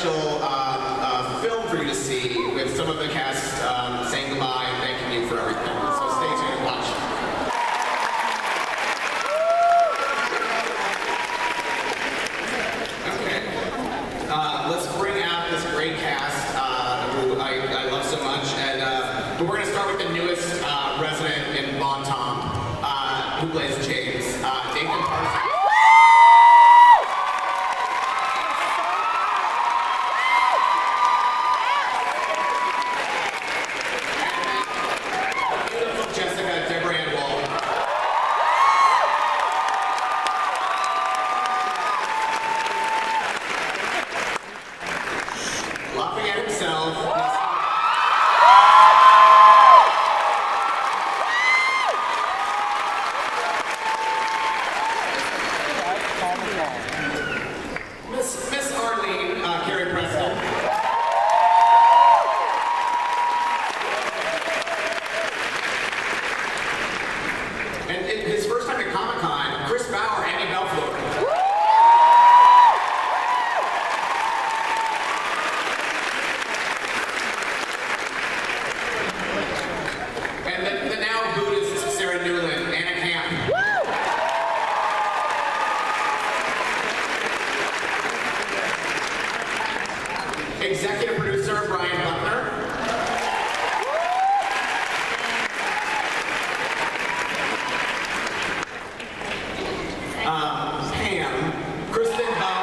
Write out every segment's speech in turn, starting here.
special film for you to see with some of the cast saying goodbye and thanking you for everything. So stay tuned and watch. Okay. Let's bring out this great cast who I love so much. And we're going to start with the newest resident in Bon Tom, who plays James, Nathan Parsons. Laughing at himself. Miss Arlene, Carrie Preston. And his first time at Comic-Con, Chris Bauer, Andy Belfleur. Executive producer Brian Buckner. Pam, Kristen Bell.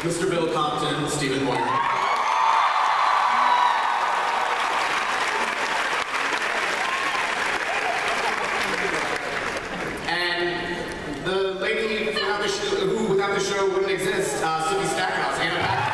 Mr. Bill Compton, Stephen Moyer. And the lady who without the show wouldn't exist, Suki Stackhouse, Anna Patrick.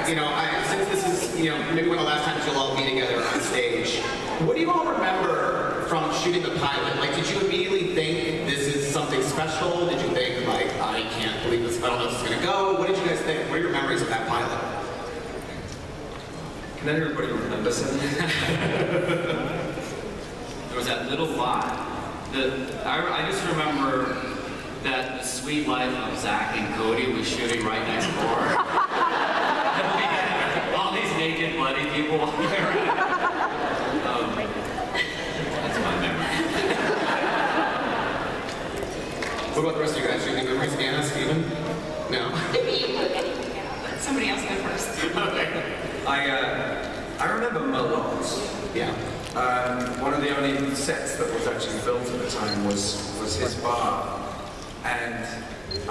You know, since this is, you know, maybe one of the last times you'll all be together on stage, what do you all remember from shooting the pilot? Like, did you immediately think this is something special? Did you think, like, I can't believe this, I don't know if this is going to go? What did you guys think? What are your memories of that pilot? Can everybody remember something? There was that little vibe. I just remember that the sweet life of Zach and Cody was shooting right next door. All these naked, bloody people walking around. That's my memory. What about the rest of you guys? Do you think memories? Anna, Steven? No? Maybe you would. Somebody else go first. Okay. I remember Malot's. Yeah. One of the only sets that was actually built at the time was his bar. And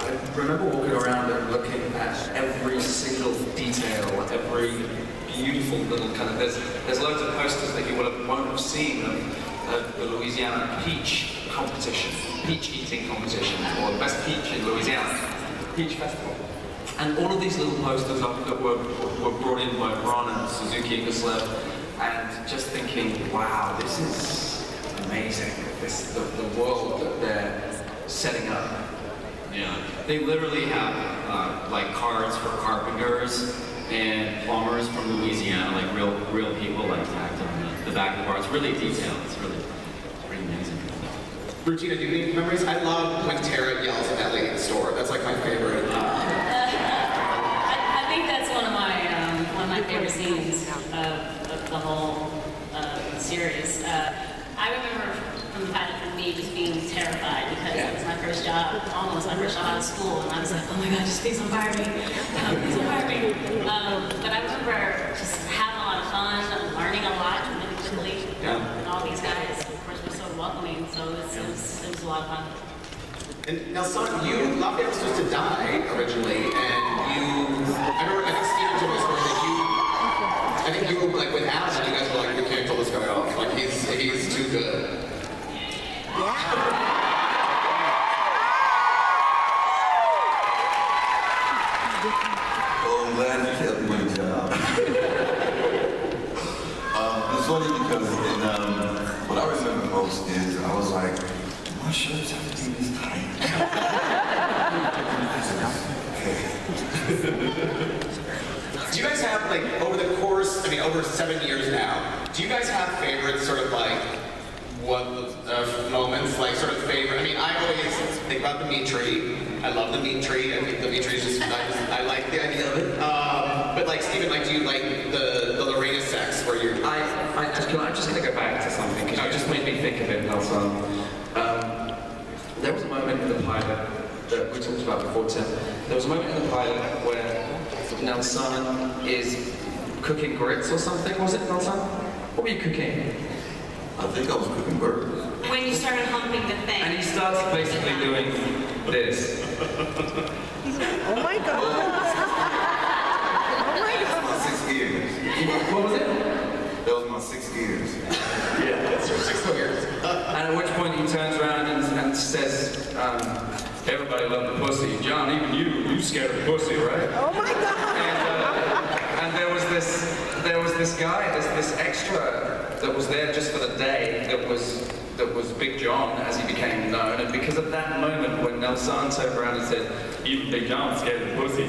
I remember walking around and looking at every single detail, every beautiful little kind of, there's loads of posters that you won't have seen of the Louisiana peach competition, peach eating competition, or the best peach in Louisiana, peach festival. And all of these little posters that were brought in by Ron and Suzuki and Goslev, and just thinking, wow, this is amazing. The world that they're setting up. Yeah, they literally have like cards for carpenters and plumbers from Louisiana, like real people, like tacked on the back of the bar. It's really detailed. It's pretty amazing. Rutina, do you have any memories? I love when Tara yells at that lady in the store. That's like my favorite. I think that's one of my favorite scenes of the whole series. I remember from the pilot for me just being terrified because it was my first job, almost my first job out of school, and I was like, oh my god, just please don't fire me. Please don't fire me. But I remember just having fun, learning a lot really quickly. Yeah. And all these guys, of course, were so welcoming, so it was a lot of fun. And now, son, Lafayette was supposed to die originally, and I think Steven told me this story that I think you were like with Alex, and you guys were like, we can't kill this guy off. Like, he's too good. Oh, I'm glad you kept my job. It's funny because what I remember most is I was like, my shirts have to be this tight. Do you guys have, like, over the course, I mean, over 7 years now, do you guys have favorites, sort of like, moments, like, sort of favorite? I mean, I always think about the meat tree. I love the meat tree. I think the meat tree is just, I like the idea of it. But, like, Steven, like, do you like the Lorena sex where you're... I'm just going to go back to something, because you just made me think of it, Nelson. There was a moment in the pilot that we talked about before, Tim. There was a moment in the pilot where Nelson is cooking grits or something, was it, Nelson? What were you cooking? I think I was cooking burgers. When you started humping the thing. And he starts basically doing this. Oh my God. Oh my God. My 6 gears. What was it? That was my 6 gears. Yeah, that's your 6 years. And at which point he turns around and says, everybody loved the pussy. John, even you scared of the pussy, right? Oh my God. And there was this guy, this extra that was there just for the day that was Big John as he became known. And because of that moment when Nelson turned around and said, even Big John scared of the pussy.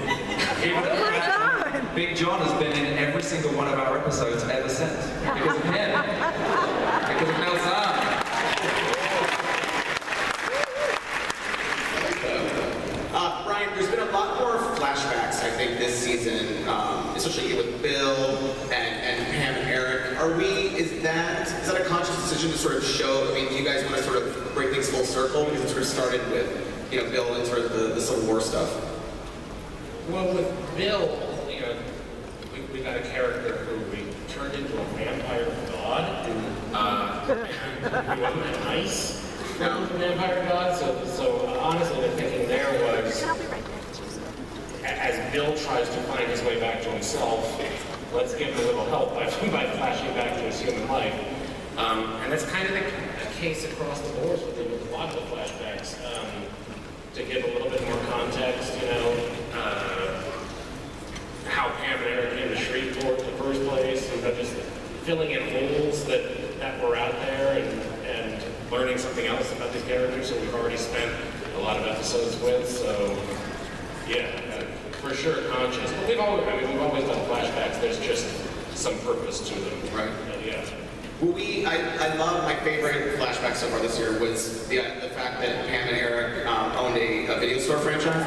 Even Oh my God. Big John has been in every single one of our episodes ever since. Because of him. Because of Nelson. Brian, there's been a lot more flashbacks, I think, this season, especially with Bill and Pam and Eric. Is that a conscious decision to sort of show, I mean, do you guys want to sort of bring things full circle? Because it sort of started with, Bill and sort of the Civil War stuff. Well, with Bill, we got a character who we turned into a vampire god. He wasn't nice. No. Vampire god. So honestly, the thinking there was, as Bill tries to find his way back to himself, let's give him a little help by flashing back to his human life. And that's kind of the case across the board with a lot of the flashbacks. To give a little bit more context, how Pam and Eric came to Shreveport in the first place, and just filling in holes that were out there and learning something else about these characters that we've already spent a lot of episodes with. So, yeah, for sure conscious. But we've always done flashbacks. There's just some purpose to them. Right. Yeah. Well, I love, my favorite flashback so far this year was the fact that Pam and Eric owned a video store franchise.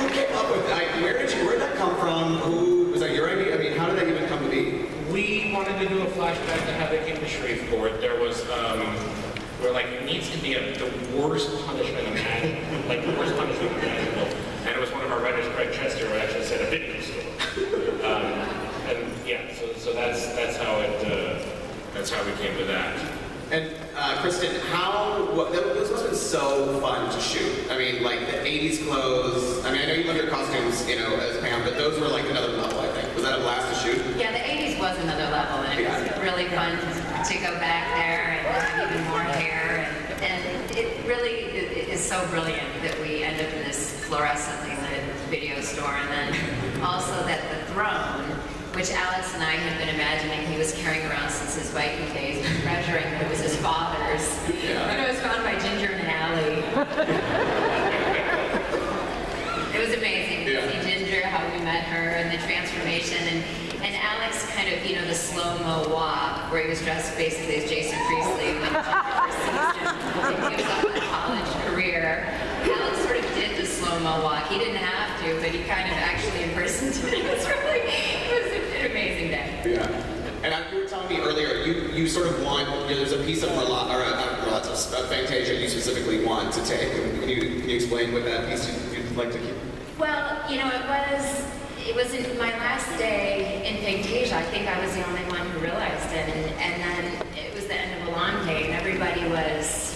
Who came up with that? Where'd that come from? Was that your idea? I mean, how did that even come to be? We wanted to do a flashback to how they came to Shreveport. There was, we're like, it needs to be the worst punishment imaginable. Like, the worst punishment imaginable. And it was one of our writers, Greg Chester, who actually said a video store. And yeah, so that's how we came to that. And Kristen, those must have been so fun to shoot. I mean, like the 80s clothes. I mean, I know you love your costumes, as Pam, but those were like another level, I think. Was that a blast to shoot? Yeah, the 80s was another level, and it was really fun to go back there and have even more hair. And it really is so brilliant that we end up in this fluorescently lit video store, and then also that the throne, which Alex and I had been imagining he was carrying around since his Viking days, and treasuring that it was his father's. Yeah. And it was found by Ginger in an alley. It was amazing to see Ginger, how we met her, and the transformation, and Alex kind of, the slow-mo walk, where he was dressed basically as Jason Priestley when he was up in a college career. Alex sort of did the slow-mo walk. He didn't have to, but he kind of actually impersonated it. It was an amazing day. Yeah. And you were telling me earlier, you sort of want, there's a piece of Fantasia you specifically want to take. Can you explain what that piece you'd like to keep? Well, it was my last day in Fantasia. I think I was the only one who realized it. And then it was the end of a long day, and everybody was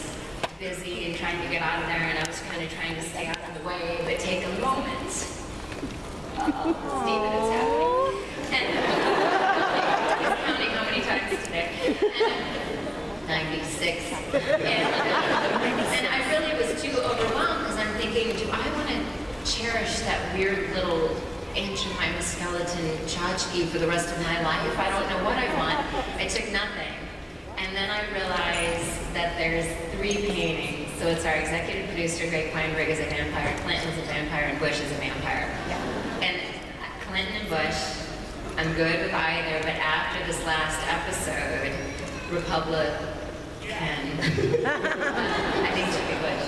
busy and trying to get out of there, and I was kind of trying to stay out of the way, but take a moment. Stephen is happening. And he's counting how many times today. 96. And I really was too overwhelmed because I'm thinking, do I want to cherish that weird little Aunt Jemima skeleton tchotchke for the rest of my life? I don't know what I want. I took nothing. And then I realized that there's 3 paintings. So it's our executive producer, Greg Weinberg, is a vampire, Clinton's a vampire, and Bush is a vampire. And Clinton and Bush, I'm good with either, but after this last episode, Republican, I think it should be Bush.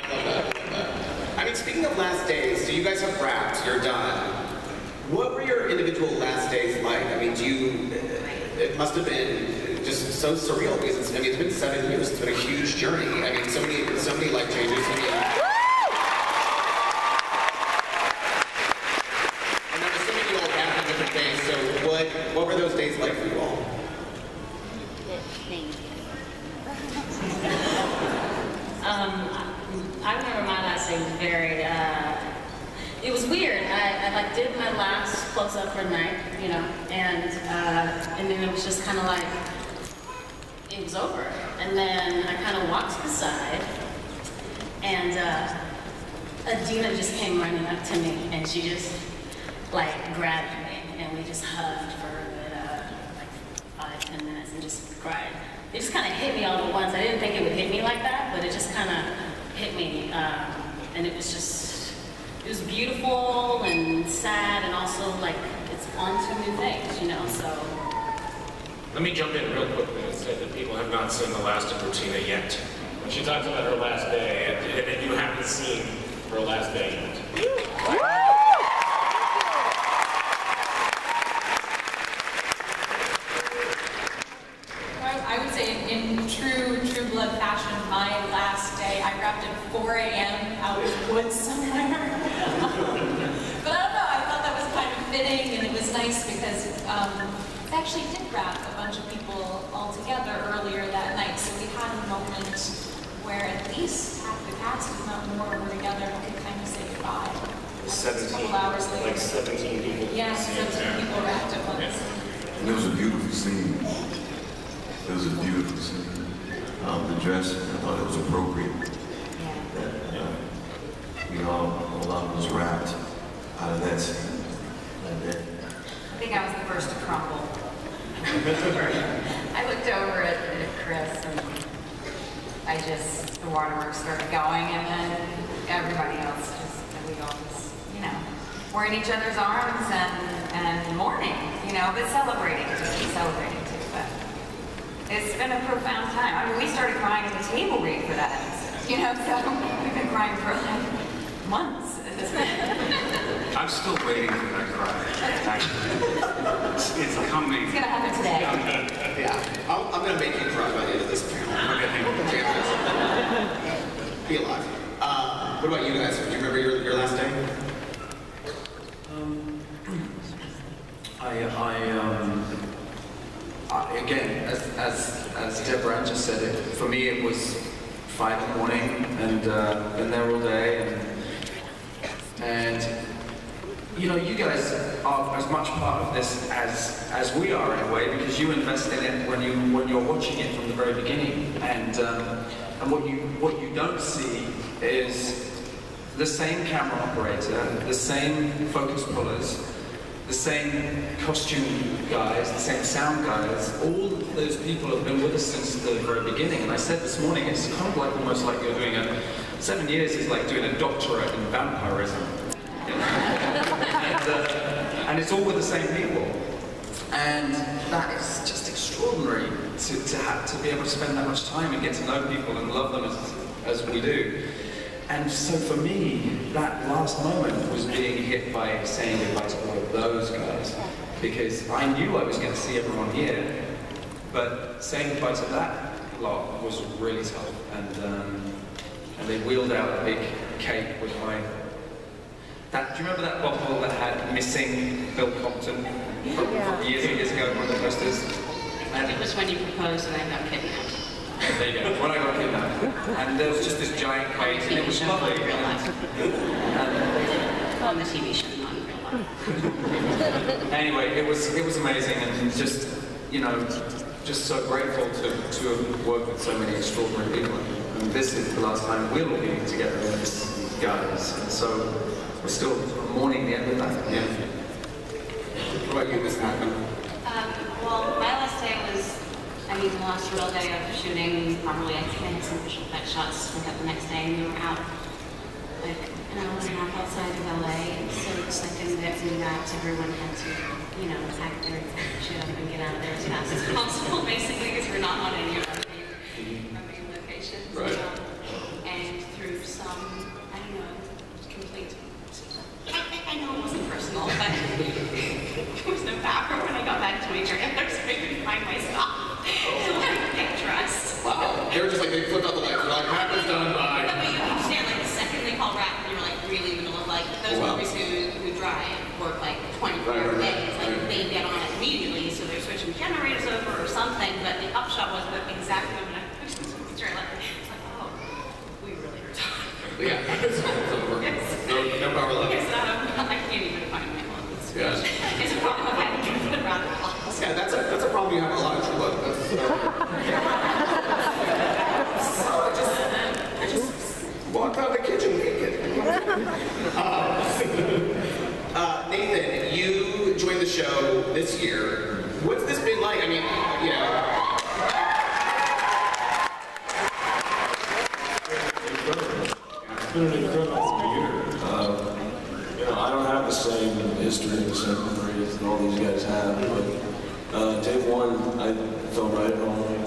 I love that. I mean, speaking of last days, so you guys have wrapped, you're done. What were your individual last days like? I mean, it must have been just so surreal because it's been 7 years. It's been a huge journey. I mean, so many life changes. And I'm assuming you all have different days. So what were those days like for you all? I remember my last day was very, it was weird. I like did my last close-up for the night, you know, and then it was just kind of like, it was over. And then I kind of walked to the side, and Adina just came running up to me, and she just like grabbed me, and we just hugged for like 5-10 minutes and just cried. It just kind of hit me all at once. I didn't think it would hit me like that, but it just kind of hit me. And it was beautiful and sad, and also like it's on to new things, you know, so. Let me jump in real quickly and say that people have not seen the last of Rutina yet. When she talks about her last day, and you haven't seen her last day yet. I would say in true blood fashion, my last day, I wrapped at 4 a.m. out in the woods somewhere. But I don't know, I thought that was kind of fitting, and it was nice because it actually did wrap a bunch of people all together earlier that night. So we had a moment where at least half the cast, if not more, were together and could kind of say goodbye. 17, a couple hours later. like 17 people. Yeah, 17 people wrapped at once. And it was a beautiful scene. It was a beautiful scene. The dress, I thought it was appropriate. A lot was wrapped out of that scene. I think I was the first to crumble. I looked over at Chris, and the waterworks started going, and then everybody else we all just, you know, were in each other's arms and mourning, you know, but celebrating too. But it's been a profound time. I mean, we started crying at the table read for that episode, you know, so we've been crying for like months at this point. I'm still waiting for that cry. Actually, it's coming. It's gonna happen today. Yeah, I'm gonna make you cry by the end of this panel. Okay. Be alive. What about you guys? Do you remember your last day? Again, as Deborah just said it, for me it was 5 in the morning, and been there all day, and you know, you guys are as much part of this as we are in a way, because you invest in it when you're watching it from the very beginning, and what you don't see is the same camera operator, the same focus pullers, the same costume guys, the same sound guys. All of those people have been with us since the very beginning. And I said this morning, it's kind of like almost like you're doing 7 years is like doing a doctorate in vampirism. You know? and it's all with the same people. And that is just extraordinary to be able to spend that much time and get to know people and love them as we do. And so for me, that last moment was being hit by saying goodbye to all of those guys, because I knew I was going to see everyone here, but saying goodbye to that lot was really tough. And they wheeled out a big cake with my That, do you remember that bottle that had missing Bill Compton from years and years ago, one of the posters? I think it was when you proposed and I got kidnapped. There you go, when I got kidnapped. And there was just this giant crate, and it was lovely. Real life. On the TV show, not in real life. Anyway, it was amazing, and just, you know, just so grateful to have worked with so many extraordinary people. And this is the last time we'll be together with these guys, and so we're still mourning the end of that. Yeah. What about you, Miss Patman? Well, my last day was, the last real day of shooting. Probably, I think I had some visual effect shots to look up the next day, and we were out like an hour and a half outside of LA. And so the second that we wrapped, everyone had to, pack their shit up and get out of there as fast as possible, basically, because we're not on any of our main locations. Right. And through some, complete. I know it wasn't personal, but there was no power when I got back to my trailer, so I couldn't find my stuff. So I get dressed. Wow. They were just like, they flipped out the lights. They're like, Pat was done by. But you understand, like, the second they call rap, you're like really in the middle of like those movies who drive work like 24 days. Like they get on it immediately, so they're switching generators over or something. But the upshot was that exactly when I pushed into the trailer, it's like, oh, we really are tired. Yeah, it's over. Yes. No power left. Yes, I can't even find my clothes. Yeah. It's a problem I've had to put around the closet. Yeah, that's a problem you have in a lot of True Blood. I just walked out of the kitchen naked. Nathan, you joined the show this year. What's this been like? I mean, It's been an incredible year. I don't have the same history and the same memories that all these guys have, but day one, I felt right at home.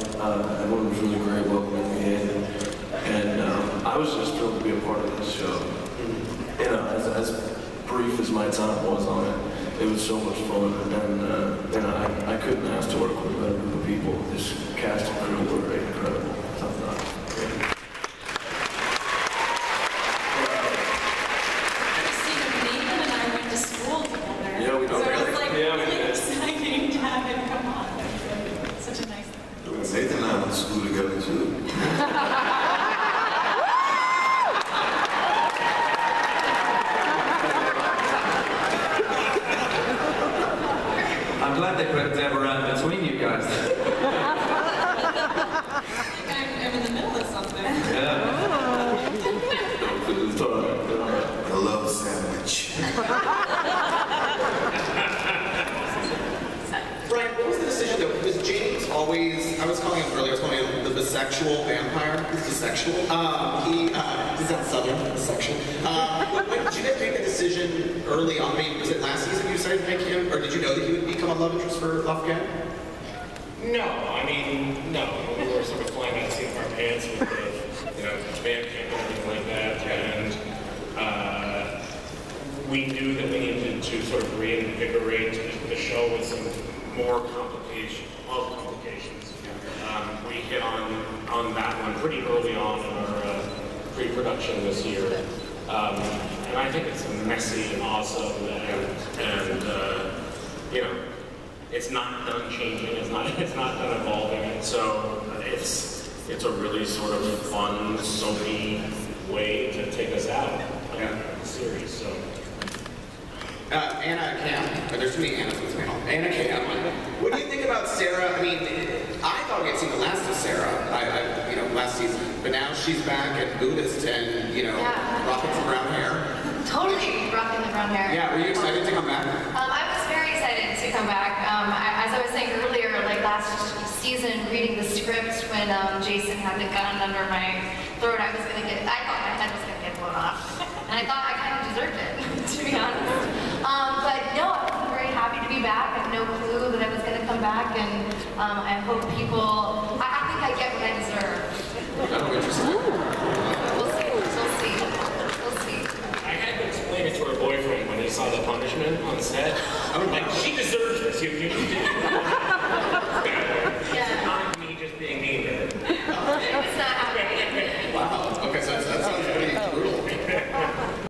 Everyone was really great welcoming me in, and I was just thrilled to be a part of this show. As brief as my time was on it, it was so much fun, and I couldn't ask to work with a better group of people. This cast and crew were incredible. Nathan and I went to school together too. I'm glad they put Deborah in between you guys. I'm in the middle of something. Yeah. I love a sandwich. Brian, what was the decision though? Was James always, I was calling him earlier, I was calling him the bisexual vampire. He's bisexual. Is that southern? Bisexual. Did you guys make the decision early on? Was it last season you decided to make him? Or did you know that he would become a love interest for Lafayette? No. We were sort of flying by the seat of our pants with the band camp and everything like that. And we knew that we needed to sort of reinvigorate the show with some more complications. We hit on that one pretty early on in our pre-production this year. And I think it's messy, awesome, and it's not done changing, it's not done evolving, and so it's a really sort of fun, soapy way to take us out of the series. So. Anna Cam. There's too many Annas in this panel. Anna Cam. What do you think about Sarah? I mean, I thought we had seen the last of Sarah, last season, but now she's back at Buddhist and, rocking some brown hair. Totally rocking the brown hair. Yeah, were you excited to come back? I was very excited to come back. As I was saying earlier, like last season, reading the script when Jason had the gun under my throat, I thought my head was going to get blown off. And I thought I kind of deserved it, to be honest. But no, I'm very happy to be back. I had no clue that I was going to come back, and I hope people, I think I get what I deserve. Oh, interesting. We'll see. I had to explain it to her boyfriend when he saw the punishment on set. Like, she deserves this. You